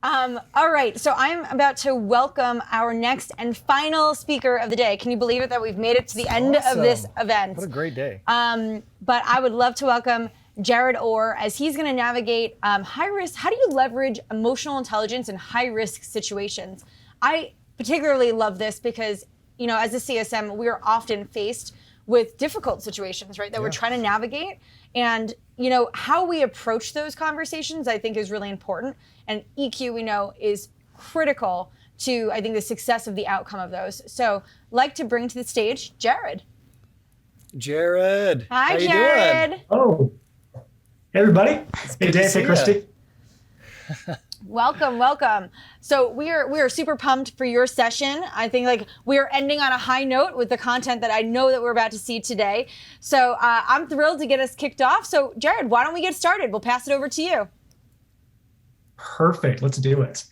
All right, so I'm about to welcome our next and final speaker of the day. Can you believe it that we've made it to the end of this event? What a great day. But I would love to welcome Jared Orr as he's going to navigate high risk. How do you leverage emotional intelligence in high risk situations? I particularly love this because, you know, as a CSM, we are often faced with difficult situations, right, that we're trying to navigate. And, you know, how we approach those conversations, I think, is really important. And EQ, we know, is critical to, I think, the success of the outcome of those. So, like to bring to the stage, Jared. Jared. Hi, how you Jared. doing? Oh, hey, everybody. Hey, Dave. Hey, Christy. Welcome, welcome. So we are super pumped for your session. I think like we are ending on a high note with the content that I know that we're about to see today. So I'm thrilled to get us kicked off. So Jared, why don't we get started? We'll pass it over to you. Perfect. Let's do it.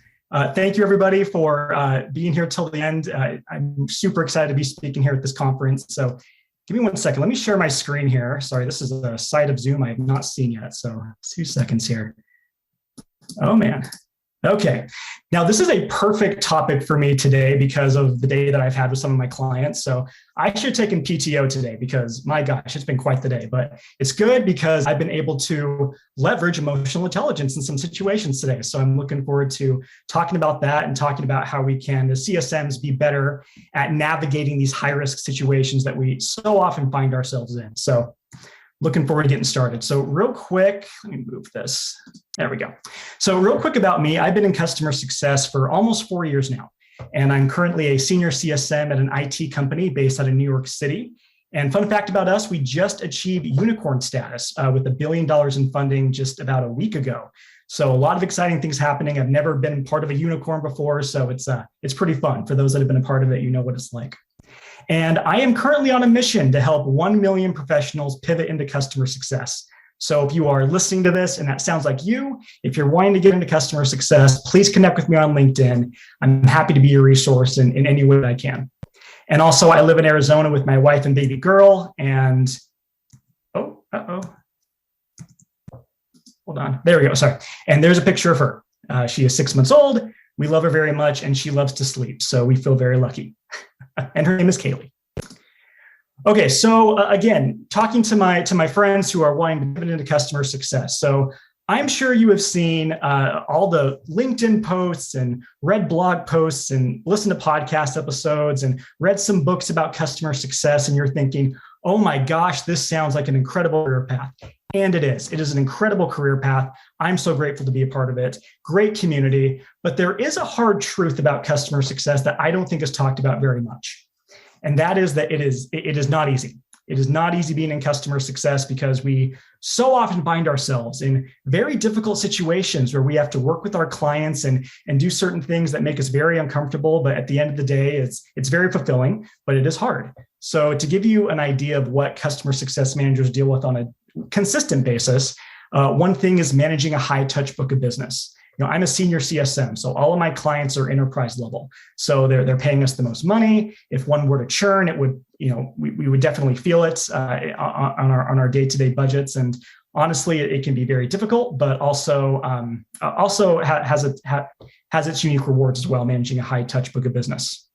Thank you, everybody, for being here till the end. I'm super excited to be speaking here at this conference. So give me 1 second. Let me share my screen here. Sorry, this is a side of Zoom I have not seen yet. So 2 seconds here. Oh, man. Okay. Now, this is a perfect topic for me today because of the day that I've had with some of my clients. So I should have taken PTO today because, my gosh, it's been quite the day. But it's good because I've been able to leverage emotional intelligence in some situations today. So I'm looking forward to talking about that and talking about how we can, as CSMs, be better at navigating these high-risk situations that we so often find ourselves in. So looking forward to getting started. So real quick, let me move this. There we go. So real quick about me, I've been in customer success for almost 4 years now. And I'm currently a senior CSM at an IT company based out of New York City. And fun fact about us, we just achieved unicorn status with $1 billion in funding just about a week ago. So a lot of exciting things happening. I've never been part of a unicorn before, so it's pretty fun. For those that have been a part of it, you know what it's like. And I am currently on a mission to help 1 million professionals pivot into customer success. So if you are listening to this and that sounds like you, if you're wanting to get into customer success, please connect with me on LinkedIn. I'm happy to be your resource in any way that I can. And also, I live in Arizona with my wife and baby girl. And, hold on. There we go. Sorry. And there's a picture of her. She is 6 months old. We love her very much, and she loves to sleep. So we feel very lucky. And her name is Kaylee. Okay, so again, talking to my friends who are wanting to pivot into customer success. So I'm sure you have seen all the LinkedIn posts and read blog posts and listened to podcast episodes and read some books about customer success, and you're thinking, oh my gosh, this sounds like an incredible career path. And it is. It is an incredible career path. I'm so grateful to be a part of it. Great community. But there is a hard truth about customer success that I don't think is talked about very much. And that is that it is not easy. It is not easy being in customer success because we so often find ourselves in very difficult situations where we have to work with our clients and do certain things that make us very uncomfortable. But at the end of the day, it's very fulfilling, but it is hard. So to give you an idea of what customer success managers deal with on a consistent basis, one thing is managing a high touch book of business. You know, I'm a senior CSM, so all of my clients are enterprise level. So they're paying us the most money. If one were to churn, it would, you know, we would definitely feel it on our day-to-day budgets. And honestly, it can be very difficult, but also has its unique rewards as well, managing a high touch book of business.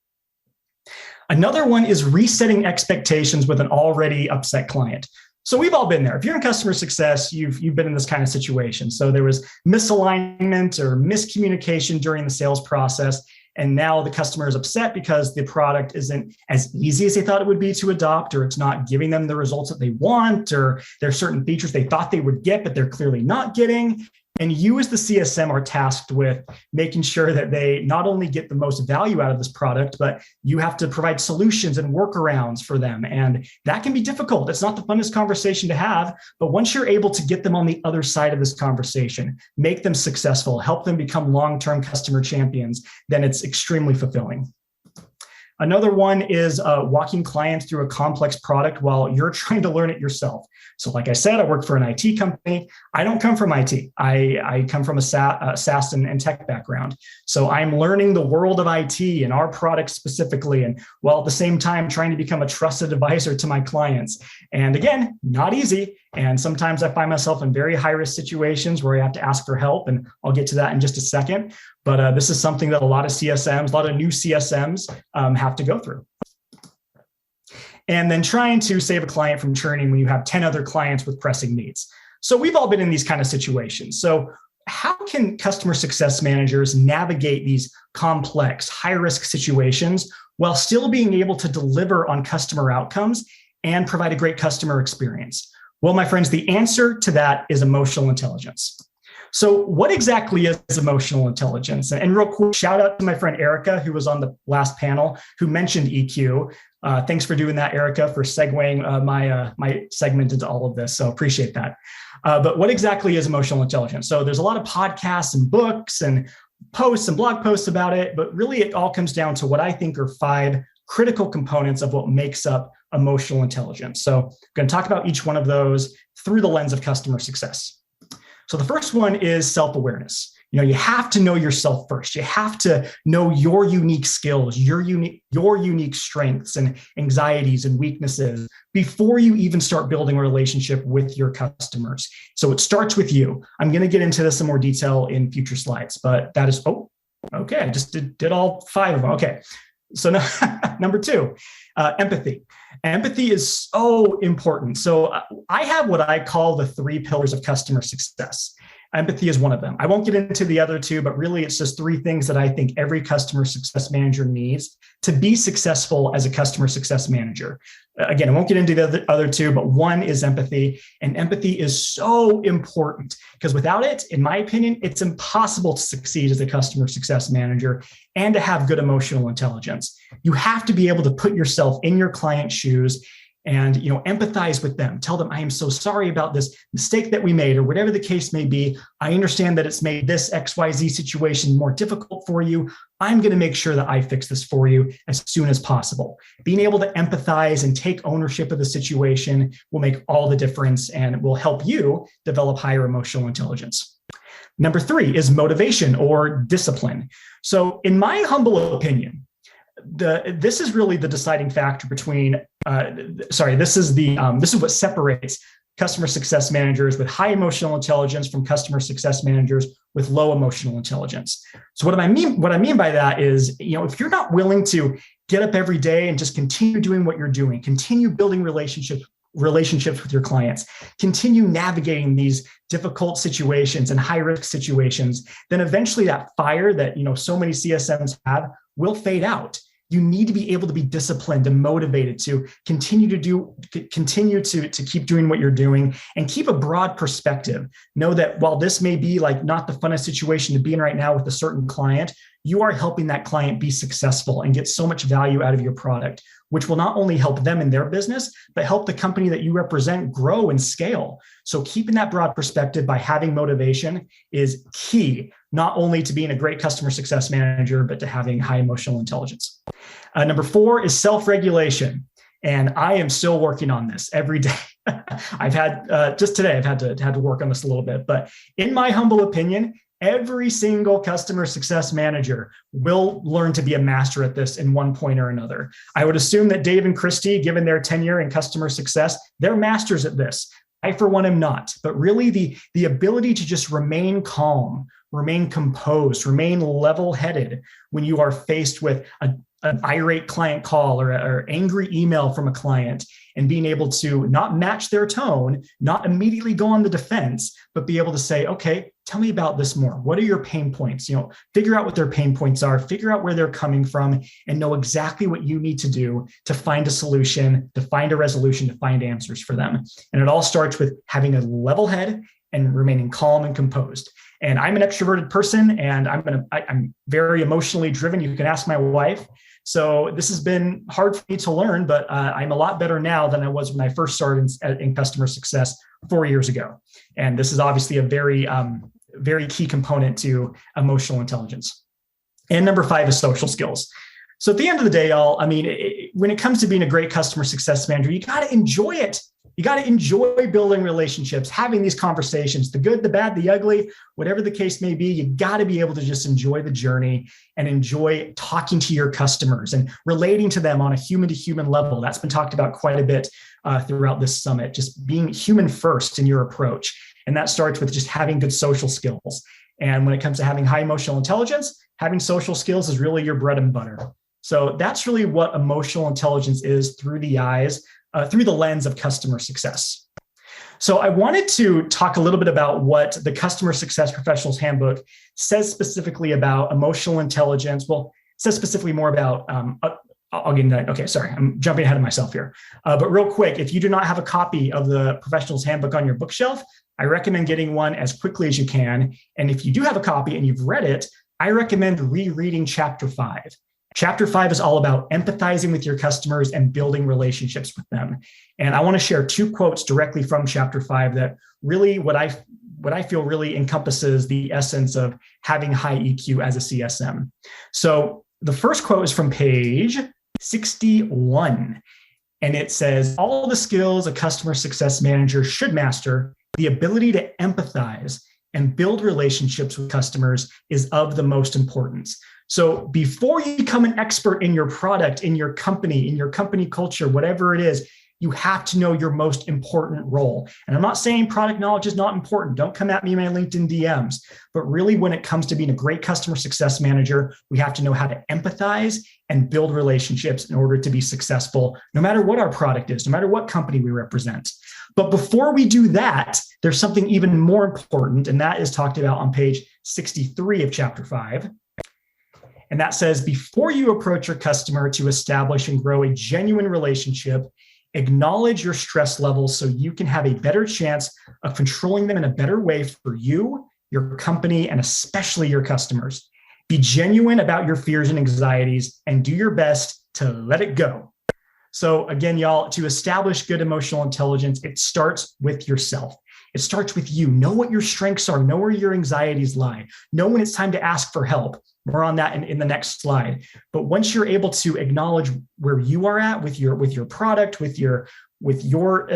Another one is resetting expectations with an already upset client. So we've all been there. If you're in customer success, you've been in this kind of situation. So there was misalignment or miscommunication during the sales process. And now the customer is upset because the product isn't as easy as they thought it would be to adopt, or it's not giving them the results that they want, or there are certain features they thought they would get, but they're clearly not getting. And you as the CSM are tasked with making sure that they not only get the most value out of this product, but you have to provide solutions and workarounds for them. And that can be difficult. It's not the funnest conversation to have, but once you're able to get them on the other side of this conversation, make them successful, help them become long-term customer champions, then it's extremely fulfilling. Another one is walking clients through a complex product while you're trying to learn it yourself. So like I said, I work for an IT company. I don't come from IT. I come from a SaaS and tech background. So I'm learning the world of IT and our products specifically, and while at the same time trying to become a trusted advisor to my clients. And again, not easy. And sometimes I find myself in very high-risk situations where I have to ask for help, and I'll get to that in just a second. But this is something that a lot of CSMs, a lot of new CSMs have to go through. And then trying to save a client from churning when you have 10 other clients with pressing needs. So we've all been in these kind of situations. So how can customer success managers navigate these complex, high-risk situations while still being able to deliver on customer outcomes and provide a great customer experience? Well, my friends, the answer to that is emotional intelligence. So what exactly is emotional intelligence? And real quick, shout out to my friend Erica, who was on the last panel, who mentioned EQ. Thanks for doing that, Erica, for segueing my segment into all of this. So appreciate that. But what exactly is emotional intelligence? So there's a lot of podcasts and books and posts and blog posts about it, but really it all comes down to what I think are 5 critical components of what makes up emotional intelligence. So I'm going to talk about each one of those through the lens of customer success. So the first one is self-awareness. You have to know yourself first. You have to know your unique skills, your unique strengths and anxieties and weaknesses before you even start building a relationship with your customers. So it starts with you. I'm going to get into this in more detail in future slides, but that is, okay, I just did all 5 of them. Okay. So now, number 2, empathy. Empathy is so important. So I have what I call the 3 pillars of customer success. Empathy is one of them. I won't get into the other 2, but really it's just 3 things that I think every customer success manager needs to be successful as a customer success manager. Again, I won't get into the other 2, but one is empathy. And empathy is so important because without it, in my opinion, it's impossible to succeed as a customer success manager and to have good emotional intelligence. You have to be able to put yourself in your client's shoes and empathize with them. Tell them, I am so sorry about this mistake that we made, or whatever the case may be. I understand that it's made this XYZ situation more difficult for you. I'm going to make sure that I fix this for you as soon as possible. Being able to empathize and take ownership of the situation will make all the difference and will help you develop higher emotional intelligence. Number 3 is motivation or discipline. So in my humble opinion, this is really the deciding factor between, this is what separates customer success managers with high emotional intelligence from customer success managers with low emotional intelligence. So what I mean by that is, if you're not willing to get up every day and just continue doing what you're doing, continue building relationships with your clients, continue navigating these difficult situations and high-risk situations, then eventually that fire that so many CSMs have will fade out. You need to be able to be disciplined and motivated to continue to keep doing what you're doing and keep a broad perspective. Know that while this may be not the funnest situation to be in right now with a certain client, you are helping that client be successful and get so much value out of your product, which will not only help them in their business, but help the company that you represent grow and scale. So keeping that broad perspective by having motivation is key, not only to being a great customer success manager, but to having high emotional intelligence. Number 4 is self-regulation. And I am still working on this every day. I've had, just today, I've had to work on this a little bit, but in my humble opinion, every single customer success manager will learn to be a master at this in one point or another. I would assume that Dave and Christy, given their tenure in customer success, they're masters at this. I, for one, am not. But really, the ability to just remain calm, remain composed, remain level-headed when you are faced with an irate client call or angry email from a client, and being able to not match their tone, not immediately go on the defense, but be able to say, okay, tell me about this more. What are your pain points? Figure out what their pain points are, figure out where they're coming from, and know exactly what you need to do to find a solution, to find a resolution, to find answers for them. And it all starts with having a level head and remaining calm and composed. And I'm an extroverted person, and I'm very emotionally driven. You can ask my wife. So this has been hard for me to learn, but I'm a lot better now than I was when I first started in customer success 4 years ago. And this is obviously a very, very key component to emotional intelligence. And number 5 is social skills. So at the end of the day, y'all, when it comes to being a great customer success manager, you got to enjoy it. You got to enjoy building relationships, having these conversations, the good, the bad, the ugly, whatever the case may be. You got to be able to just enjoy the journey and enjoy talking to your customers and relating to them on a human to human level. That's been talked about quite a bit throughout this summit, just being human first in your approach. And that starts with just having good social skills. And when it comes to having high emotional intelligence, having social skills is really your bread and butter. So that's really what emotional intelligence is through the lens of customer success. So I wanted to talk a little bit about what the Customer Success Professionals Handbook says specifically about emotional intelligence. Well, it says specifically more about, I'll get into that. Okay, sorry, I'm jumping ahead of myself here. But real quick, if you do not have a copy of the Professionals Handbook on your bookshelf, I recommend getting one as quickly as you can. And if you do have a copy and you've read it, I recommend rereading Chapter 5. Chapter 5 is all about empathizing with your customers and building relationships with them. And I want to share 2 quotes directly from Chapter 5 that really what I feel really encompasses the essence of having high EQ as a CSM. So the first quote is from page 61. And it says, all the skills a customer success manager should master, the ability to empathize and build relationships with customers is of the most importance. So before you become an expert in your product, in your company culture, whatever it is, you have to know your most important role. And I'm not saying product knowledge is not important. Don't come at me in my LinkedIn DMs. But really, when it comes to being a great customer success manager, we have to know how to empathize and build relationships in order to be successful, no matter what our product is, no matter what company we represent. But before we do that, there's something even more important, and that is talked about on page 63 of Chapter 5. And that says, before you approach your customer to establish and grow a genuine relationship, acknowledge your stress levels so you can have a better chance of controlling them in a better way for you, your company, and especially your customers. Be genuine about your fears and anxieties and do your best to let it go. So again, y'all, to establish good emotional intelligence, it starts with yourself. It starts with you. Know what your strengths are. Know where your anxieties lie. Know when it's time to ask for help. More on that in the next slide. But once you're able to acknowledge where you are at with your product, with your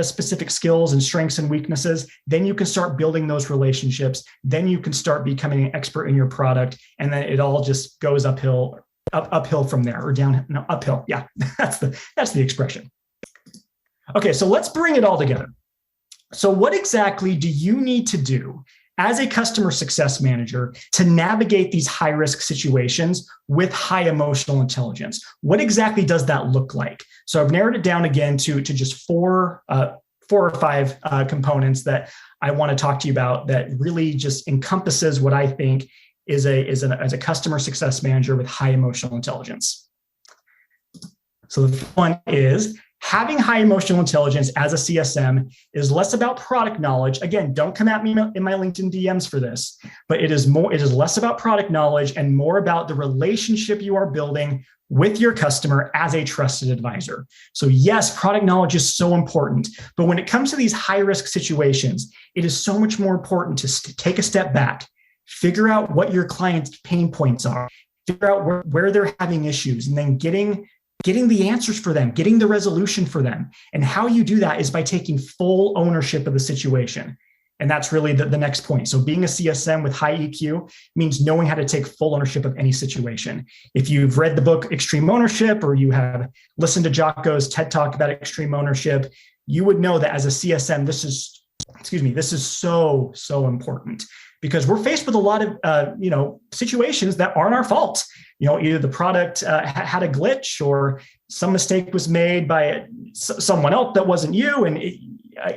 specific skills and strengths and weaknesses, then you can start building those relationships. Then you can start becoming an expert in your product, and then it all just goes uphill from there, or down, no, uphill. Yeah, that's the expression. Okay, so let's bring it all together. So what exactly do you need to do as a customer success manager to navigate these high-risk situations with high emotional intelligence? What exactly does that look like? So I've narrowed it down again to just four or five components that I want to talk to you about that really just encompasses what I think is as a customer success manager with high emotional intelligence. So the first one is, having high emotional intelligence as a CSM is less about product knowledge. Again, don't come at me in my LinkedIn DMs for this, but it is less about product knowledge and more about the relationship you are building with your customer as a trusted advisor. So yes, product knowledge is so important, but when it comes to these high-risk situations, it is so much more important to take a step back, figure out what your client's pain points are, figure out where they're having issues, and then getting the answers for them, getting the resolution for them. And how you do that is by taking full ownership of the situation. And that's really the next point. So being a CSM with high EQ means knowing how to take full ownership of any situation. If you've read the book Extreme Ownership, or you have listened to Jocko's TED Talk about extreme ownership, you would know that as a CSM, this is so important, because we're faced with a lot of situations that aren't our fault. Either the product had a glitch, or some mistake was made by someone else that wasn't you,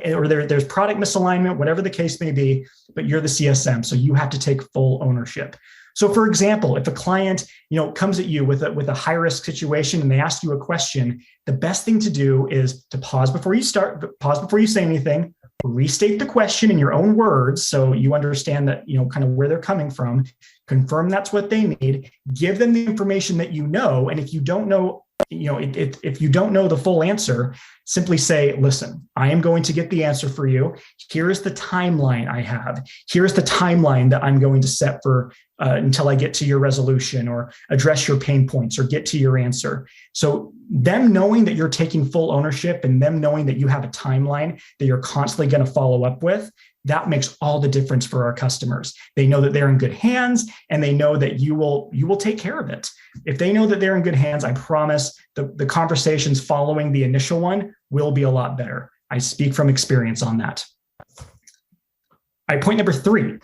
or there's product misalignment, whatever the case may be. But you're the CSM, so you have to take full ownership. So, for example, if a client comes at you with a high risk situation and they ask you a question, the best thing to do is to pause before you say anything. Restate the question in your own words so you understand that, kind of where they're coming from, confirm that's what they need, give them the information that you know. And if you don't know, if you don't know the full answer, simply say, listen, I am going to get the answer for you. Here is the timeline I have. Here's the timeline that I'm going to set for until I get to your resolution or address your pain points or get to your answer. So them knowing that you're taking full ownership and them knowing that you have a timeline that you're constantly going to follow up with, that makes all the difference for our customers. They know that they're in good hands, and they know that you will take care of it. If they know that they're in good hands, I promise the conversations following the initial one will be a lot better. I speak from experience on that. All right, point number 3.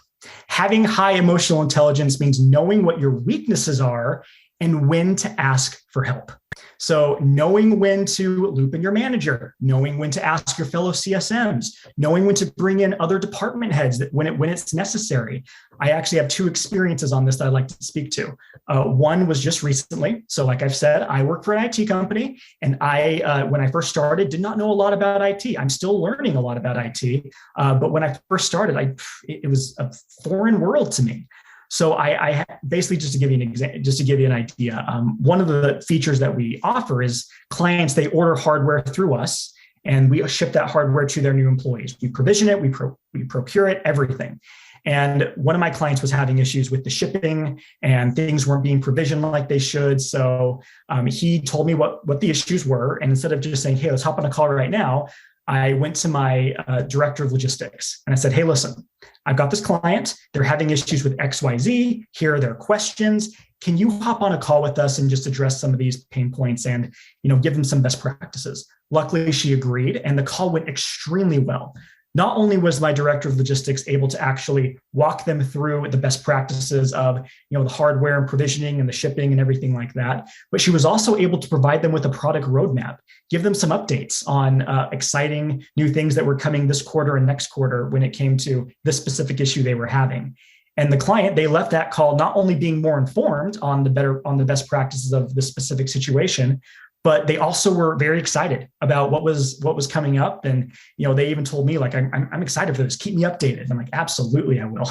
Having high emotional intelligence means knowing what your weaknesses are and when to ask for help. So knowing when to loop in your manager, knowing when to ask your fellow CSMs, knowing when to bring in other department heads when it's necessary. I actually have 2 experiences on this that I'd like to speak to. One was just recently. So like I've said, I work for an IT company, and when I first started, did not know a lot about IT. I'm still learning a lot about IT. But when I first started, it was a foreign world to me. So I basically, just to give you an example, just to give you an idea, one of the features that we offer is clients, they order hardware through us, and we ship that hardware to their new employees. We provision it, we procure it, everything. And one of my clients was having issues with the shipping, and things weren't being provisioned like they should. So he told me what the issues were. And instead of just saying, hey, let's hop on a call right now, I went to my director of logistics and I said, hey, listen, I've got this client. They're having issues with XYZ. Here are their questions. Can you hop on a call with us and just address some of these pain points and, give them some best practices? Luckily, she agreed, and the call went extremely well. Not only was my director of logistics able to actually walk them through the best practices of, the hardware and provisioning and the shipping and everything like that, but she was also able to provide them with a product roadmap, give them some updates on exciting new things that were coming this quarter and next quarter when it came to this specific issue they were having. And the client, they left that call not only being more informed on the best practices of this specific situation, but they also were very excited about what was coming up. And, they even told me, like, I'm excited for this. Keep me updated. And I'm like, absolutely, I will.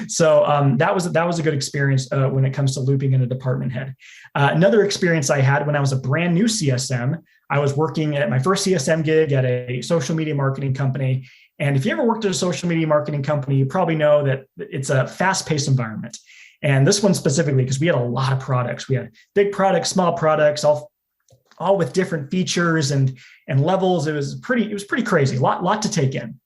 So that was a good experience when it comes to looping in a department head. Another experience I had when I was a brand new CSM, I was working at my first CSM gig at a social media marketing company. And if you ever worked at a social media marketing company, you probably know that it's a fast-paced environment. And this one specifically, because we had a lot of products. We had big products, small products, all with different features and levels. It was pretty crazy, a lot to take in.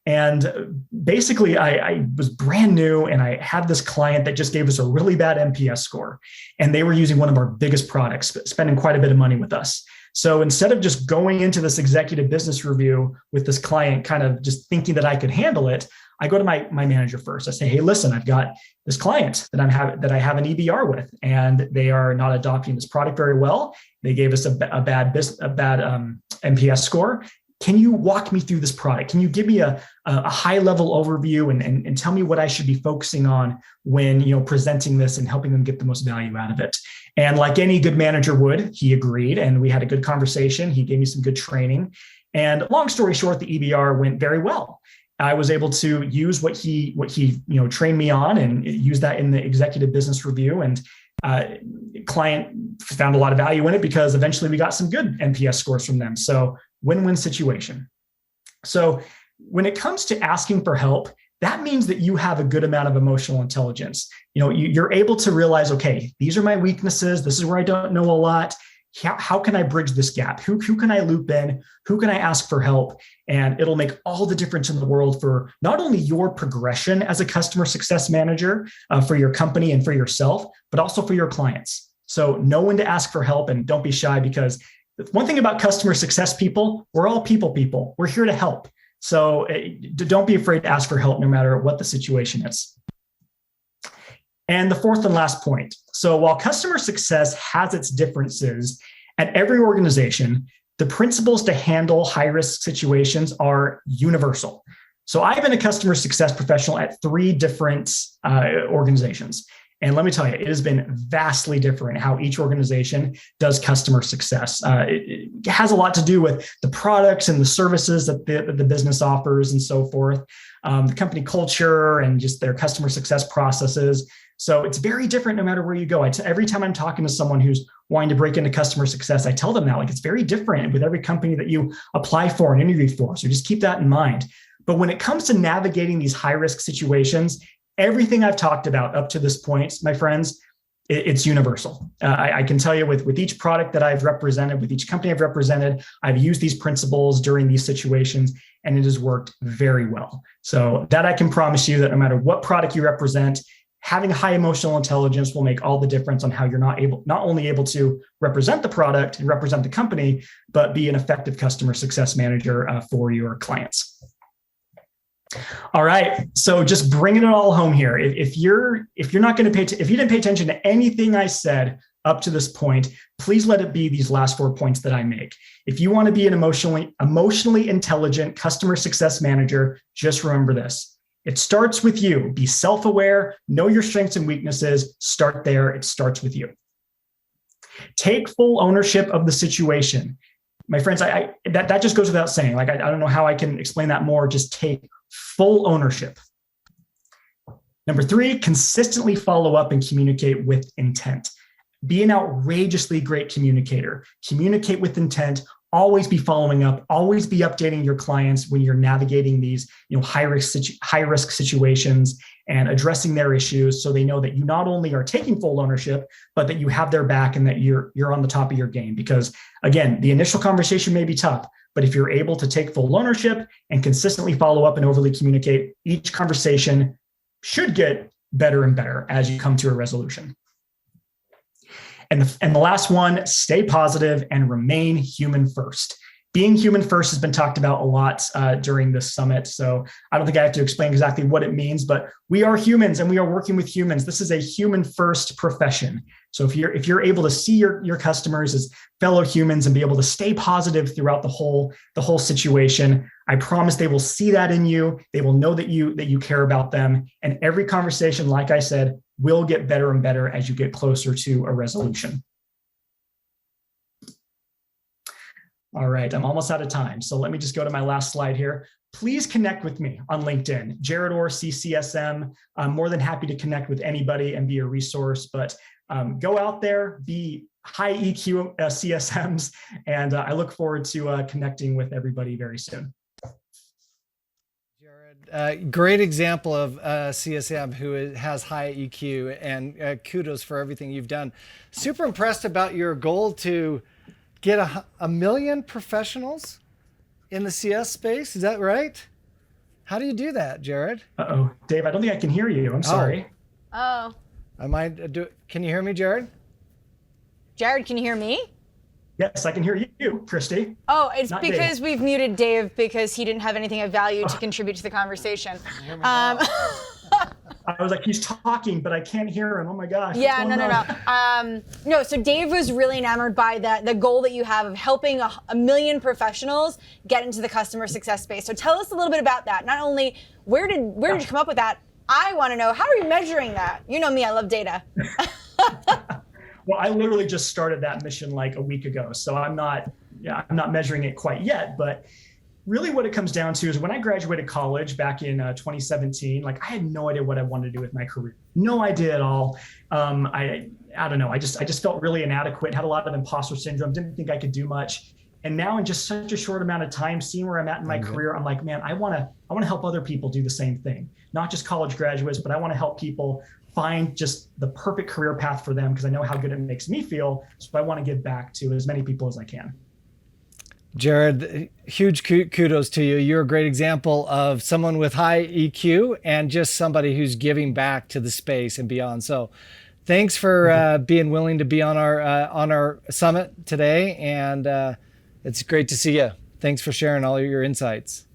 And basically I was brand new, and I had this client that just gave us a really bad NPS score, and they were using one of our biggest products, spending quite a bit of money with us. So instead of just going into this executive business review with this client, kind of just thinking that I could handle it, I go to my manager first. I say, hey, listen, I've got this client that I have an EBR with, and they are not adopting this product very well. They gave us a bad NPS score. Can you walk me through this product? Can you give me a high level overview and tell me what I should be focusing on when presenting this and helping them get the most value out of it? And like any good manager would, he agreed, and we had a good conversation. He gave me some good training, and long story short, the EBR went very well. I was able to use what he trained me on and use that in the executive business review, and client found a lot of value in it because eventually we got some good NPS scores from them. So win-win situation. So when it comes to asking for help, that means that you have a good amount of emotional intelligence. You're able to realize, okay, these are my weaknesses. This is where I don't know a lot. How can I bridge this gap? Who can I loop in? Who can I ask for help? And it'll make all the difference in the world for not only your progression as a customer success manager for your company and for yourself, but also for your clients. So know when to ask for help, and don't be shy, because one thing about customer success people, we're all people. We're here to help. So don't be afraid to ask for help no matter what the situation is. And the fourth and last point. So while customer success has its differences at every organization, the principles to handle high-risk situations are universal. So I've been a customer success professional at 3 different organizations. And let me tell you, it has been vastly different how each organization does customer success. It has a lot to do with the products and the services that the business offers and so forth, the company culture and just their customer success processes. So it's very different no matter where you go. Every time I'm talking to someone who's wanting to break into customer success, I tell them that, it's very different with every company that you apply for and interview for. So just keep that in mind. But when it comes to navigating these high-risk situations, everything I've talked about up to this point, my friends, it's universal. I can tell you with each product that I've represented, with each company I've represented, I've used these principles during these situations, and it has worked very well. So that I can promise you that no matter what product you represent, having high emotional intelligence will make all the difference on how you're not only able to represent the product and represent the company, but be an effective customer success manager for your clients. All right. So just bringing it all home here. If you're not going to if you didn't pay attention to anything I said up to this point, please let it be these last 4 points that I make. If you want to be an emotionally intelligent customer success manager, just remember this. It starts with you. Be self-aware, know your strengths and weaknesses. Start there. It starts with you. Take full ownership of the situation. My friends, that just goes without saying. Like, I don't know how I can explain that more. Just take full ownership. Number 3, consistently follow up and communicate with intent. Be an outrageously great communicator. Communicate with intent. Always be following up. Always be updating your clients when you're navigating these, high risk situations and addressing their issues, so they know that you not only are taking full ownership, but that you have their back and that you're on the top of your game. Because again, the initial conversation may be tough, but if you're able to take full ownership and consistently follow up and overly communicate, each conversation should get better and better as you come to a resolution. And the last one, stay positive and remain human first. Being human first has been talked about a lot during this summit. So I don't think I have to explain exactly what it means, but we are humans and we are working with humans. This is a human first profession. So if you're able to see your customers as fellow humans and be able to stay positive throughout the whole situation, I promise they will see that in you. They will know that you care about them. And every conversation, like I said, will get better and better as you get closer to a resolution. All right, I'm almost out of time. So let me just go to my last slide here. Please connect with me on LinkedIn, Jared Orr, CSM. I'm more than happy to connect with anybody and be a resource, but go out there, be high EQ CSMs, and I look forward to connecting with everybody very soon. Great example of CSM who has high EQ, and kudos for everything you've done. Super impressed about your goal to get a million professionals in the CS space. Is that right? How do you do that, Jared? Uh-oh, Dave, I don't think I can hear you. I'm sorry. Oh. I might do. Can you hear me, Jared? Jared, can you hear me? Yes, I can hear you, Christy. Oh, it's Not because Dave. We've muted Dave because he didn't have anything of value to contribute to the conversation. I was like, he's talking, but I can't hear him. Oh my gosh. Yeah, no. So Dave was really enamored by the goal that you have of helping a million professionals get into the customer success space. So tell us a little bit about that. Not only where did you come up with that? I want to know, how are you measuring that? You know me, I love data. Well, I literally just started that mission like a week ago. So I'm not measuring it quite yet, but really what it comes down to is when I graduated college back in 2017, like I had no idea what I wanted to do with my career. No idea at all. I don't know. I just felt really inadequate, had a lot of imposter syndrome, didn't think I could do much. And now in just such a short amount of time, seeing where I'm at in my career, I'm like, man, I want to help other people do the same thing. Not just college graduates, but I want to help people find just the perfect career path for them because I know how good it makes me feel. So I want to give back to as many people as I can. Jared, huge kudos to you. You're a great example of someone with high EQ and just somebody who's giving back to the space and beyond. So thanks for being willing to be on our summit today. And it's great to see you. Thanks for sharing all your insights.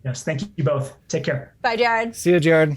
Yes, thank you both. Take care. Bye, Jared. See you, Jared.